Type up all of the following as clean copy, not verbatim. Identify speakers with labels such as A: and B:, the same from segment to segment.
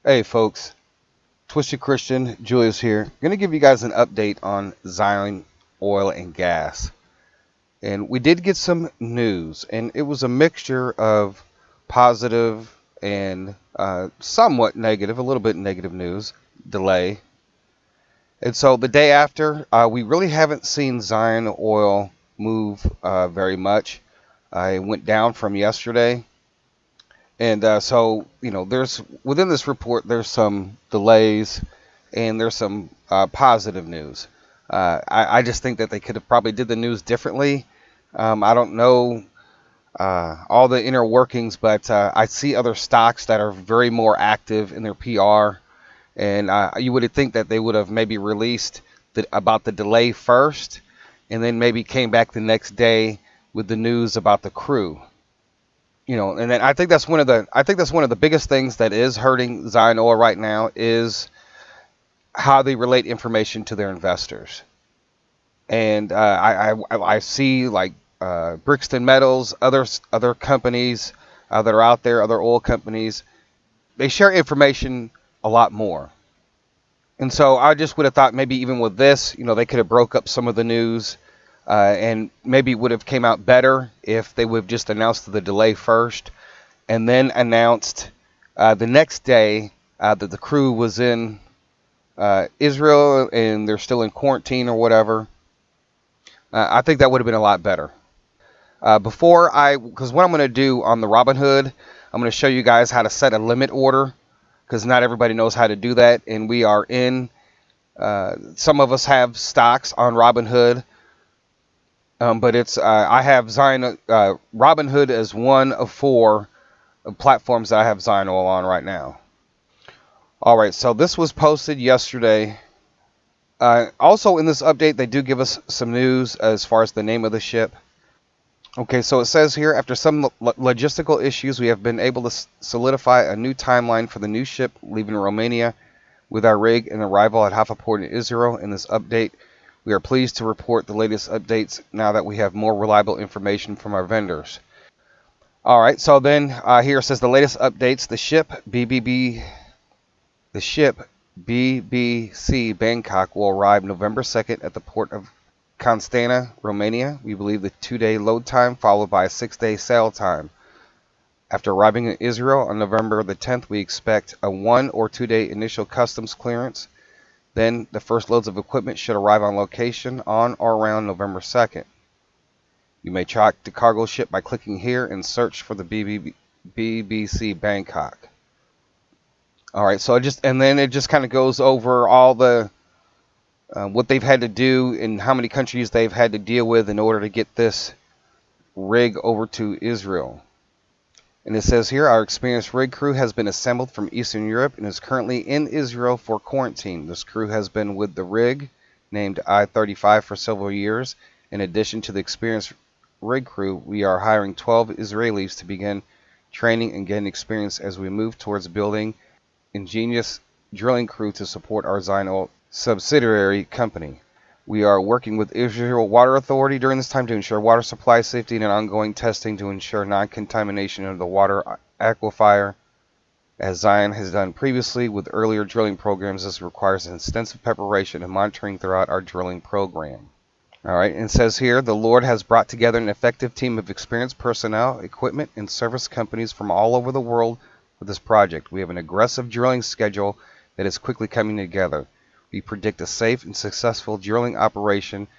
A: Hey folks, Twisted Christian, Julius here. Going to give you guys an update on Zion Oil and Gas. And we did get some news, and it was a mixture of positive and somewhat negative, a little bit negative news, delay. And so the day after, we really haven't seen Zion Oil move very much. It went down from yesterday. And there's within this report, there's some delays and there's some positive news. I just think that they could have probably did the news differently. I don't know all the inner workings, but I see other stocks that are very more active in their PR, and you would think that they would have maybe released about the delay first, and then maybe came back the next day with the news about the crew. And then I think that's one of the biggest things that is hurting Zion Oil right now is how they relate information to their investors. And I see like Brixton Metals, other companies that are out there, other oil companies, they share information a lot more. And so I just would have thought maybe even with this, they could have broke up some of the news, and maybe it would have came out better if they would have just announced the delay first and then announced the next day that the crew was in Israel and they're still in quarantine or whatever. I think that would have been a lot better. Because what I'm going to do on the Robinhood, I'm going to show you guys how to set a limit order because not everybody knows how to do that. And we are some of us have stocks on Robinhood, but I have Robinhood as one of four platforms that I have Zion Oil on right now. All right, so this was posted yesterday. Also, in this update, they do give us some news as far as the name of the ship. Okay, so it says here, after some logistical issues, we have been able to solidify a new timeline for the new ship leaving Romania with our rig and arrival at Haifa Port in Israel. In this update, we are pleased to report the latest updates now that we have more reliable information from our vendors. All right, so then here it says the latest updates. The ship BBC Bangkok will arrive November 2nd at the port of Constanta, Romania. We believe the 2-day load time followed by a 6-day sail time. After arriving in Israel on November the 10th, we expect a 1 or 2-day initial customs clearance. Then the first loads of equipment should arrive on location on or around November 2nd. You may track the cargo ship by clicking here and search for the BBC Bangkok. All right, so then it just kind of goes over all the what they've had to do and how many countries they've had to deal with in order to get this rig over to Israel. And it says here, our experienced rig crew has been assembled from Eastern Europe and is currently in Israel for quarantine. This crew has been with the rig, named I-35, for several years. In addition to the experienced rig crew, we are hiring 12 Israelis to begin training and getting experience as we move towards building ingenious drilling crew to support our Zion Oil subsidiary company. We are working with Israel Water Authority during this time to ensure water supply safety and ongoing testing to ensure non-contamination of the water aquifer. As Zion has done previously with earlier drilling programs, this requires extensive preparation and monitoring throughout our drilling program. All right, and it says here, the Lord has brought together an effective team of experienced personnel, equipment, and service companies from all over the world for this project. We have an aggressive drilling schedule that is quickly coming together. We predict a safe and successful drilling operation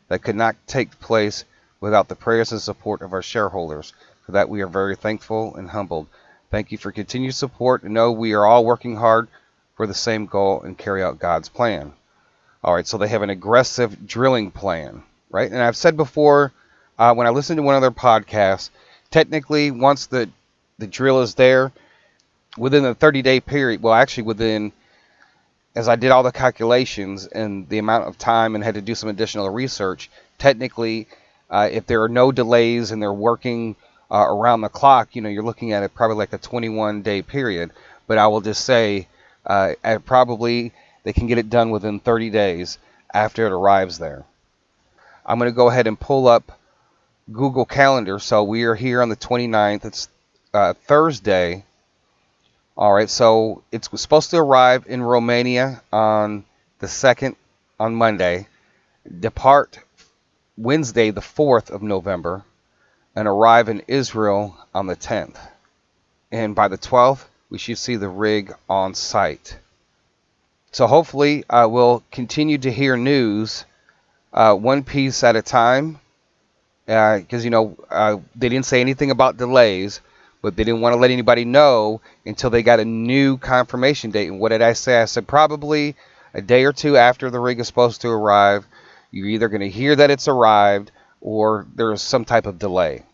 A: that could not take place without the prayers and support of our shareholders. For that, we are very thankful and humbled. Thank you for continued support, and know we are all working hard for the same goal and carry out God's plan. All right, so they have an aggressive drilling plan, right? And I've said before, when I listened to one of their podcasts, technically, once the drill is there, within the 30-day period, well, actually as I did all the calculations and the amount of time and had to do some additional research, technically, if there are no delays and they're working around the clock, you're looking at it probably like a 21-day period. But I will just say, probably they can get it done within 30 days after it arrives there. I'm going to go ahead and pull up Google Calendar. So we are here on the 29th. It's Thursday. All right, so it's supposed to arrive in Romania on the 2nd on Monday, depart Wednesday, the 4th of November, and arrive in Israel on the 10th. And by the 12th, we should see the rig on site. So hopefully, we'll continue to hear news one piece at a time, because they didn't say anything about delays, but they didn't want to let anybody know until they got a new confirmation date. And what did I say? I said probably a day or two after the rig is supposed to arrive, you're either going to hear that it's arrived or there's some type of delay.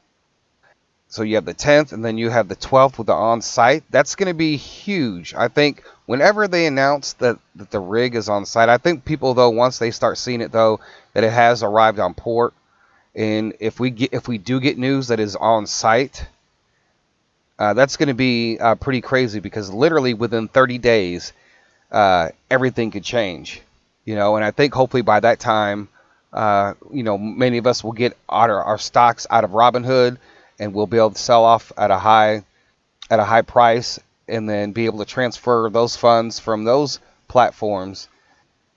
A: So you have the 10th, and then you have the 12th with the on-site. That's going to be huge. I think whenever they announce that the rig is on site, I think people, though, once they start seeing it, though, that it has arrived on port. And if we do get news that is on site, that's going to be pretty crazy, because literally within 30 days, everything could change. And I think hopefully by that time, many of us will get our stocks out of Robinhood, and we'll be able to sell off at a high price, and then be able to transfer those funds from those platforms,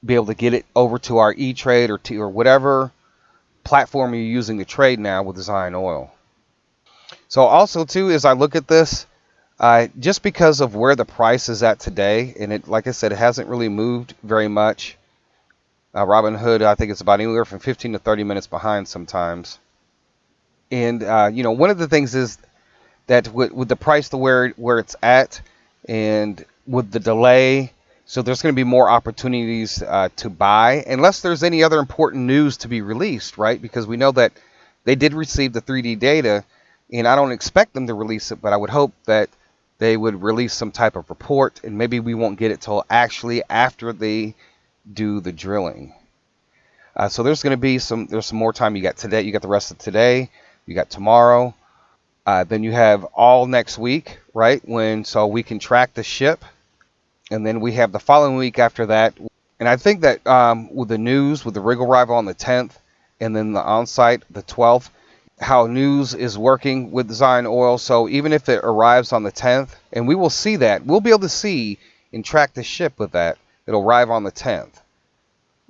A: be able to get it over to our E-Trade or whatever platform you're using to trade now with Zion Oil. So also too, as I look at this, just because of where the price is at today, and it, like I said, it hasn't really moved very much. Robinhood, I think it's about anywhere from 15 to 30 minutes behind sometimes. And one of the things is that with the price to where it's at, and with the delay, so there's going to be more opportunities to buy, unless there's any other important news to be released, right? Because we know that they did receive the 3D data, and I don't expect them to release it, but I would hope that they would release some type of report, and maybe we won't get it till actually after they do the drilling. So there's going to be some more time. You got today, you got the rest of today, you got tomorrow. Then you have all next week, right? So we can track the ship. And then we have the following week after that. And I think that with the news, with the rig arrival on the 10th, and then the on-site the 12th, how news is working with Zion Oil. So even if it arrives on the 10th, and we will see that, we'll be able to see and track the ship with that. It'll arrive on the 10th,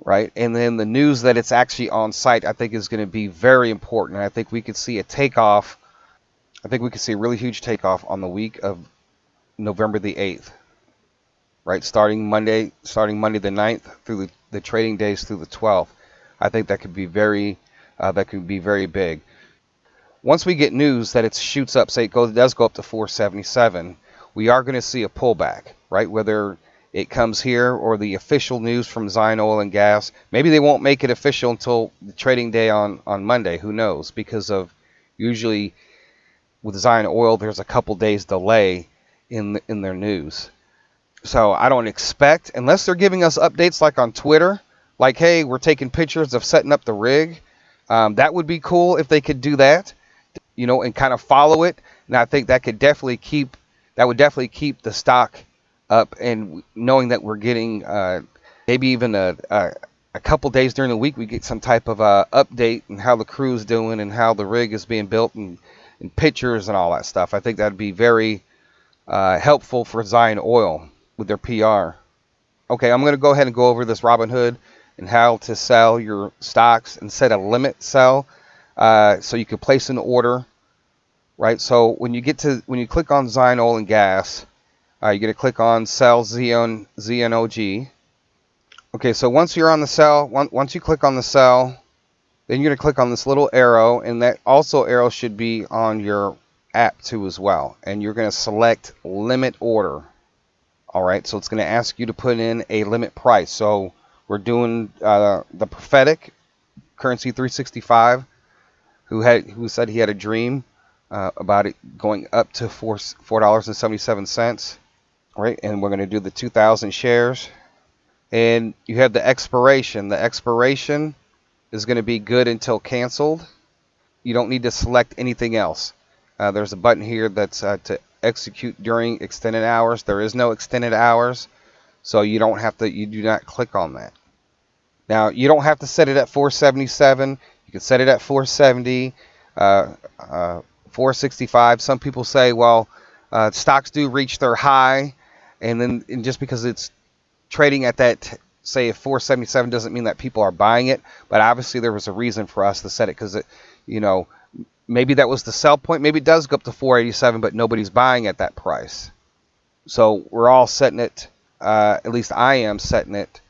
A: right? And then the news that it's actually on site, I think, is going to be very important. And I think we could see a takeoff. I think we could see a really huge takeoff on the week of November the 8th, right? Starting Monday the 9th through the trading days through the 12th. I think that could be very big. Once we get news that it shoots up, say it does go up to 477, we are going to see a pullback, right? Whether it comes here or the official news from Zion Oil and Gas. Maybe they won't make it official until the trading day on Monday. Who knows? Because of usually with Zion Oil, there's a couple days delay in their news. So I don't expect, unless they're giving us updates like on Twitter, like, hey, we're taking pictures of setting up the rig. That would be cool if they could do that, and kind of follow it. And I think that would definitely keep the stock up, and knowing that we're getting maybe even a couple days during the week, we get some type of update and how the crew's doing and how the rig is being built, and pictures and all that stuff. I think that'd be very helpful for Zion Oil with their PR. Okay, I'm going to go ahead and go over this Robinhood and how to sell your stocks and set a limit sell, so you can place an order, right? So when you click on Zion Oil and Gas, you're going to click on sell ZNOG. Okay, so once you're on the sell, once you click on the sell, then you're going to click on this little arrow, and that also arrow should be on your app too as well. And you're going to select limit order. All right, so it's going to ask you to put in a limit price. So we're doing the prophetic currency 365, who said he had a dream about it going up to $4.77. Right, and we're going to do the 2,000 shares. And you have the expiration. The expiration is going to be good until canceled. You don't need to select anything else. There's a button here that's to execute during extended hours. There is no extended hours, so you do not click on that. Now, you don't have to set it at 477. You can set it at 470, 465. Some people say, well, Stocks do reach their high, and just because it's trading at that, say, 477 doesn't mean that people are buying it. But obviously there was a reason for us to set it, because maybe that was the sell point. Maybe it does go up to 487, but nobody's buying at that price. So we're all setting it, at least I am setting it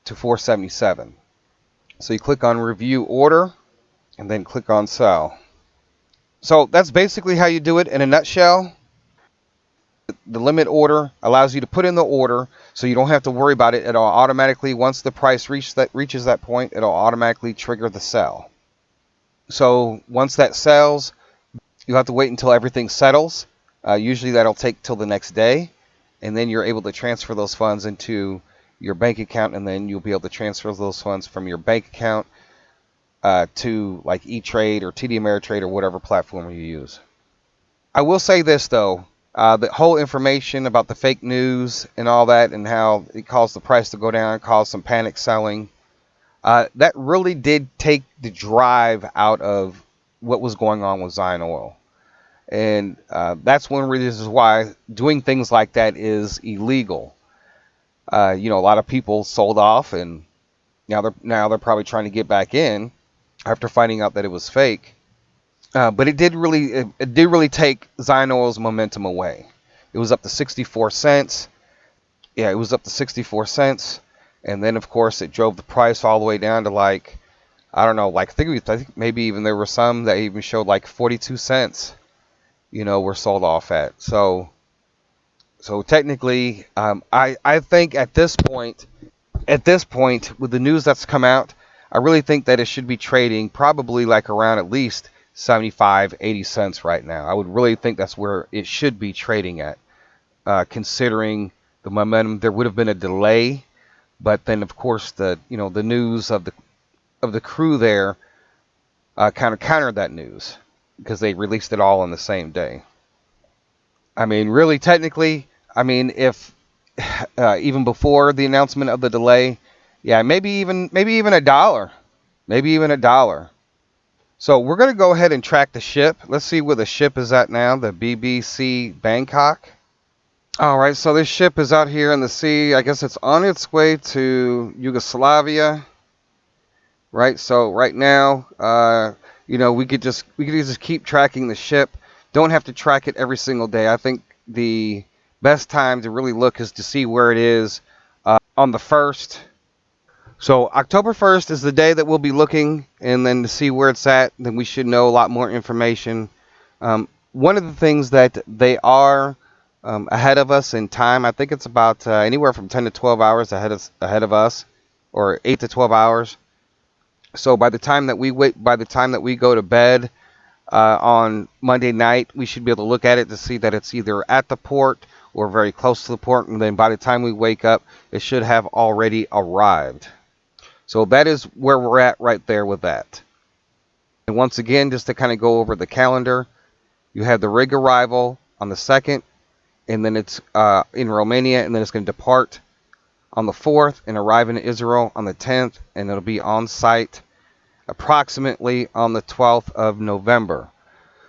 A: to 477. So you click on review order and then click on sell. So that's basically how you do it in a nutshell. The limit order allows you to put in the order, so you don't have to worry about it. It'll automatically, once the price reaches that point, it'll automatically trigger the sell. So once that sells, you'll have to wait until everything settles. Usually that'll take till the next day, and then you're able to transfer those funds into your bank account, and then you'll be able to transfer those funds from your bank account to like E-Trade or TD Ameritrade or whatever platform you use. I will say this though, the whole information about the fake news and all that, and how it caused the price to go down, caused some panic selling, that really did take the drive out of what was going on with Zion Oil. And that's one reason why doing things like that is illegal. A lot of people sold off, and now they're probably trying to get back in after finding out that it was fake. But it did really take Zion Oil's momentum away. It was up to 64 cents. Yeah, it was up to 64 cents. And then, of course, it drove the price all the way down to I think maybe even there were some that even showed like 42 cents, were sold off at. So technically, I think at this point, with the news that's come out, I really think that it should be trading probably like around at least 75, 80 cents right now. I would really think that's where it should be trading at, considering the momentum. There would have been a delay, but then of course the news of the crew there kind of countered that news, because they released it all on the same day. I mean, really, technically, if even before the announcement of the delay, yeah, maybe even $1, maybe even $1. So we're going to go ahead and track the ship. Let's see where the ship is at now, the BBC Bangkok. All right, so this ship is out here in the sea. I guess it's on its way to Yugoslavia, right? So right now, we could just keep tracking the ship. Don't have to track it every single day. I think the best time to really look is to see where it is on the 1st. So October 1st is the day that we'll be looking, and then to see where it's at, then we should know a lot more information. One of the things that they are ahead of us in time, I think it's about anywhere from 10 to 12 hours ahead of us, or 8 to 12 hours. So by the time that we go to bed on Monday night, we should be able to look at it to see that it's either at the port or very close to the port, and then by the time we wake up, it should have already arrived. So that is where we're at right there with that. And once again, just to kind of go over the calendar, you have the rig arrival on the 2nd, and then it's in Romania, and then it's going to depart on the 4th and arrive in Israel on the 10th, and it'll be on site approximately on the 12th of November.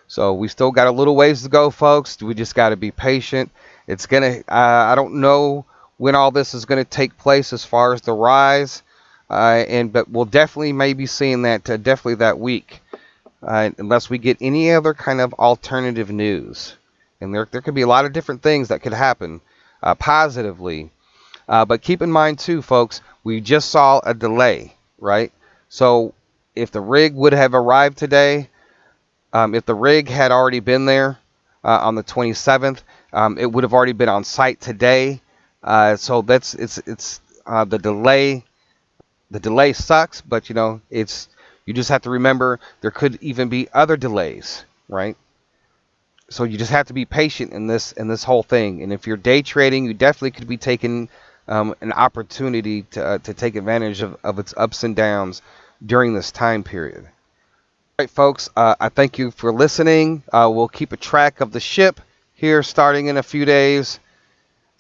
A: So we still got a little ways to go, folks. We just got to be patient. It's going to, I don't know when all this is going to take place as far as the rise. But we'll definitely maybe seeing that definitely that week, unless we get any other kind of alternative news. And there could be a lot of different things that could happen positively. But keep in mind too, folks, we just saw a delay, right? So if the rig would have arrived today, if the rig had already been there on the 27th, it would have already been on site today. So it's the delay. The delay sucks, but you just have to remember there could even be other delays, right? So you just have to be patient in this whole thing. And if you're day trading, you definitely could be taking an opportunity to take advantage of its ups and downs during this time period. All right, folks, I thank you for listening. We'll keep a track of the ship here starting in a few days.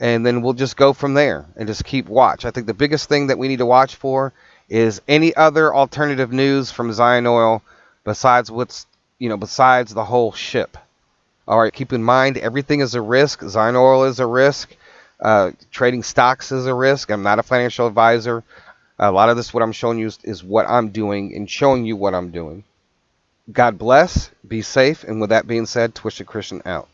A: And then we'll just go from there and just keep watch. I think the biggest thing that we need to watch for is any other alternative news from Zion Oil besides besides the whole ship. All right, keep in mind, everything is a risk. Zion Oil is a risk. Trading stocks is a risk. I'm not a financial advisor. A lot of this, what I'm showing you, is what I'm doing and showing you what I'm doing. God bless. Be safe. And with that being said, Twisted Christian out.